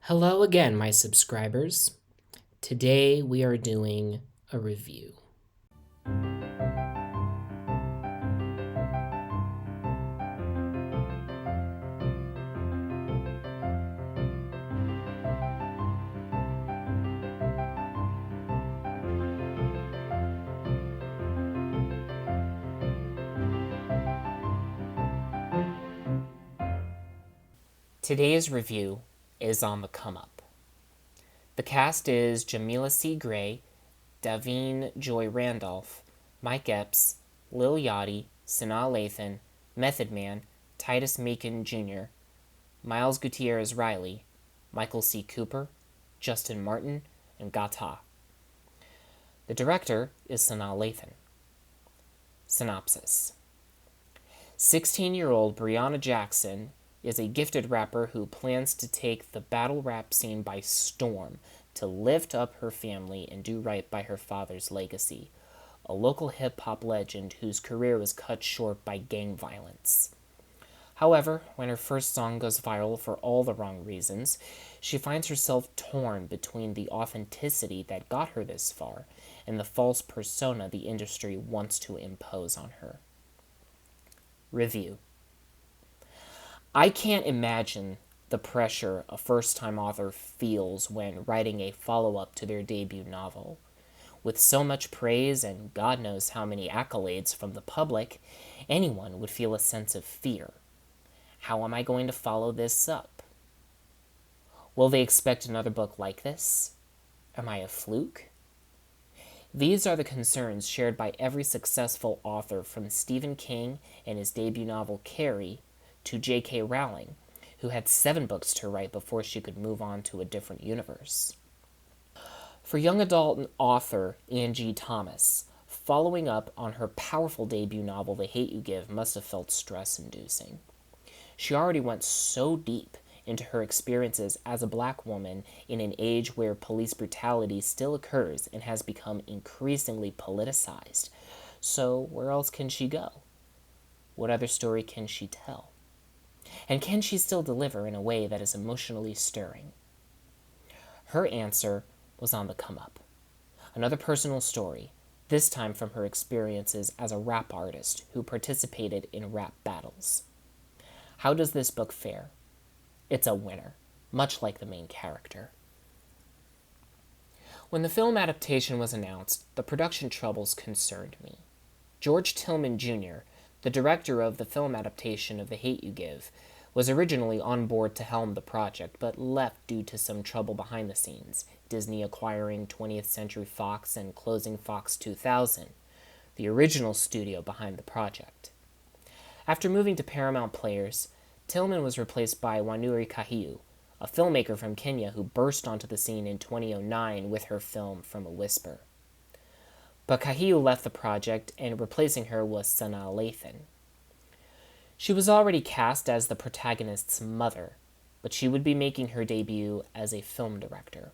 Hello again, my subscribers. Today we are doing a review. Today's review is on the come up. The cast is Jamila C. Gray, Davine Joy Randolph, Mike Epps, Lil Yachty, Sanaa Lathan, Method Man, Titus Macon Jr., Miles Gutierrez Riley, Michael C. Cooper, Justin Martin, and Gata. The director is Sanaa Lathan. Synopsis: 16-year-old Brianna Jackson is a gifted rapper who plans to take the battle rap scene by storm to lift up her family and do right by her father's legacy, a local hip-hop legend whose career was cut short by gang violence. However, when her first song goes viral for all the wrong reasons, she finds herself torn between the authenticity that got her this far and the false persona the industry wants to impose on her. Review: I can't imagine the pressure a first-time author feels when writing a follow-up to their debut novel. With so much praise and God knows how many accolades from the public, anyone would feel a sense of fear. How am I going to follow this up? Will they expect another book like this? Am I a fluke? These are the concerns shared by every successful author, from Stephen King and his debut novel Carrie to J.K. Rowling, who had 7 books to write before she could move on to a different universe. For young adult author Angie Thomas, following up on her powerful debut novel The Hate U Give must have felt stress-inducing. She already went so deep into her experiences as a Black woman in an age where police brutality still occurs and has become increasingly politicized. So where else can she go? What other story can she tell? And can she still deliver in a way that is emotionally stirring? Her answer was on the come up. Another personal story, this time from her experiences as a rap artist who participated in rap battles. How does this book fare? It's a winner, much like the main character. When the film adaptation was announced, the production troubles concerned me. George Tillman Jr., the director of the film adaptation of The Hate U Give, was originally on board to helm the project, but left due to some trouble behind the scenes, Disney acquiring 20th Century Fox and closing Fox 2000, the original studio behind the project. After moving to Paramount Players, Tillman was replaced by Wanuri Kahiu, a filmmaker from Kenya who burst onto the scene in 2009 with her film From a Whisper. But Kahiu left the project, and replacing her was Sanaa Lathan. She was already cast as the protagonist's mother, but she would be making her debut as a film director.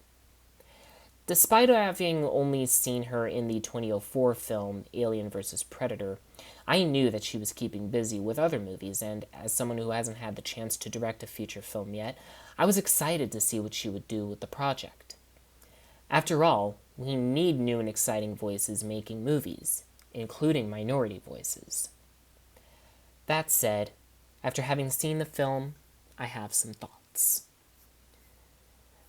Despite having only seen her in the 2004 film Alien vs. Predator, I knew that she was keeping busy with other movies, and as someone who hasn't had the chance to direct a feature film yet, I was excited to see what she would do with the project. After all, we need new and exciting voices making movies, including minority voices. That said, after having seen the film, I have some thoughts.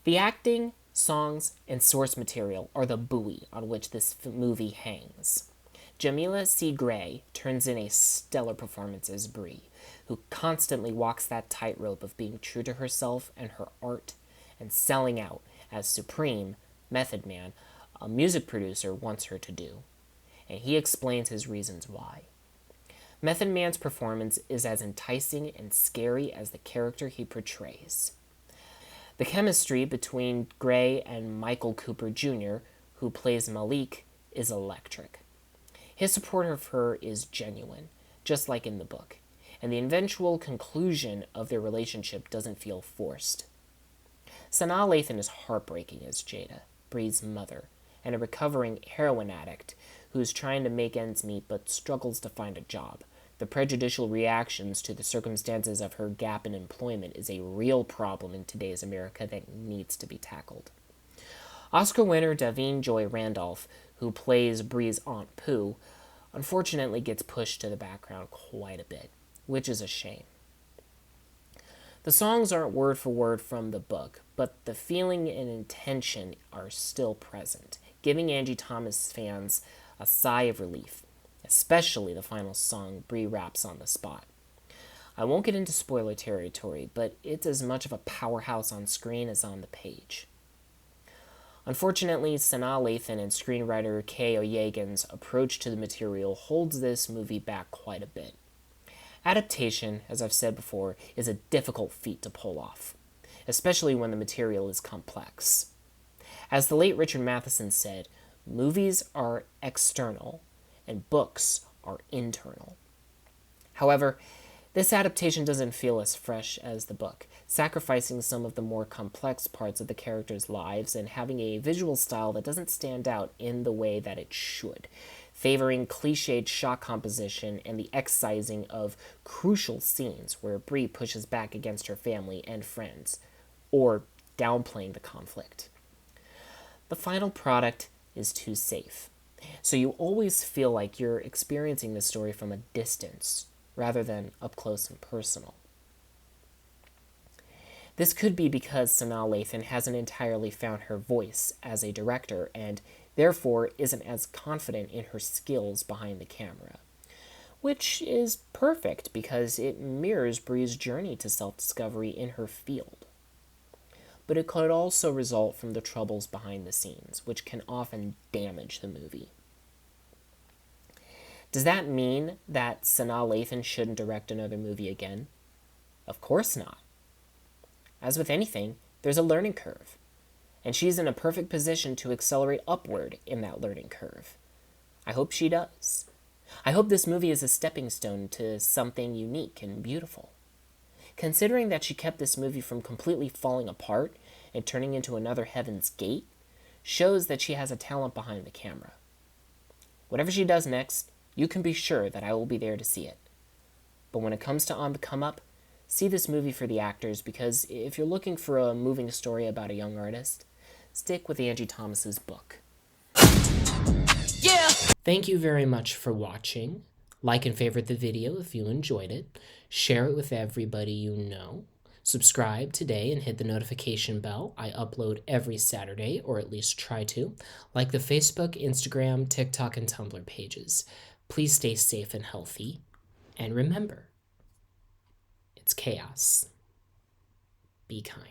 The acting, songs, and source material are the buoy on which this movie hangs. Jamila C. Gray turns in a stellar performance as Bree, who constantly walks that tightrope of being true to herself and her art and selling out as Supreme, Method Man, a music producer wants her to do, and he explains his reasons why. Method Man's performance is as enticing and scary as the character he portrays. The chemistry between Gray and Michael Cooper Jr., who plays Malik, is electric. His support of her is genuine, just like in the book, and the eventual conclusion of their relationship doesn't feel forced. Sanaa Lathan is heartbreaking as Jada, Bree's mother, and a recovering heroin addict who is trying to make ends meet but struggles to find a job, The prejudicial reactions to the circumstances of her gap in employment is a real problem in today's America that needs to be tackled. Oscar winner Davine Joy Randolph, who plays Bree's Aunt Pooh, unfortunately gets pushed to the background quite a bit, which is a shame. The songs aren't word for word from the book, but the feeling and intention are still present, giving Angie Thomas fans a sigh of relief, especially the final song Bree raps on the spot. I won't get into spoiler territory, but it's as much of a powerhouse on screen as on the page. Unfortunately, Sanaa Lathan and screenwriter Kay O'Yegan's approach to the material holds this movie back quite a bit. Adaptation, as I've said before, is a difficult feat to pull off, especially when the material is complex. As the late Richard Matheson said, movies are external and books are internal. However, this adaptation doesn't feel as fresh as the book, sacrificing some of the more complex parts of the characters' lives and having a visual style that doesn't stand out in the way that it should, favoring cliched shot composition and the excising of crucial scenes where Bree pushes back against her family and friends, or downplaying the conflict. The final product is too safe, so you always feel like you're experiencing the story from a distance, rather than up close and personal. This could be because Sanaa Lathan hasn't entirely found her voice as a director and therefore isn't as confident in her skills behind the camera, which is perfect because it mirrors Bree's journey to self-discovery in her field. But it could also result from the troubles behind the scenes, which can often damage the movie. Does that mean that Sanaa Lathan shouldn't direct another movie again? Of course not. As with anything, there's a learning curve, and she's in a perfect position to accelerate upward in that learning curve. I hope she does. I hope this movie is a stepping stone to something unique and beautiful. Considering that she kept this movie from completely falling apart and turning into another Heaven's Gate, shows that she has a talent behind the camera. Whatever she does next, you can be sure that I will be there to see it. But when it comes to On the Come Up, see this movie for the actors, because if you're looking for a moving story about a young artist, stick with Angie Thomas's book. Yeah! Thank you very much for watching. Like and favorite the video if you enjoyed it. Share it with everybody you know. Subscribe today and hit the notification bell. I upload every Saturday, or at least try to, like the Facebook, Instagram, TikTok, and Tumblr pages. Please stay safe and healthy. And remember, it's chaos. Be kind.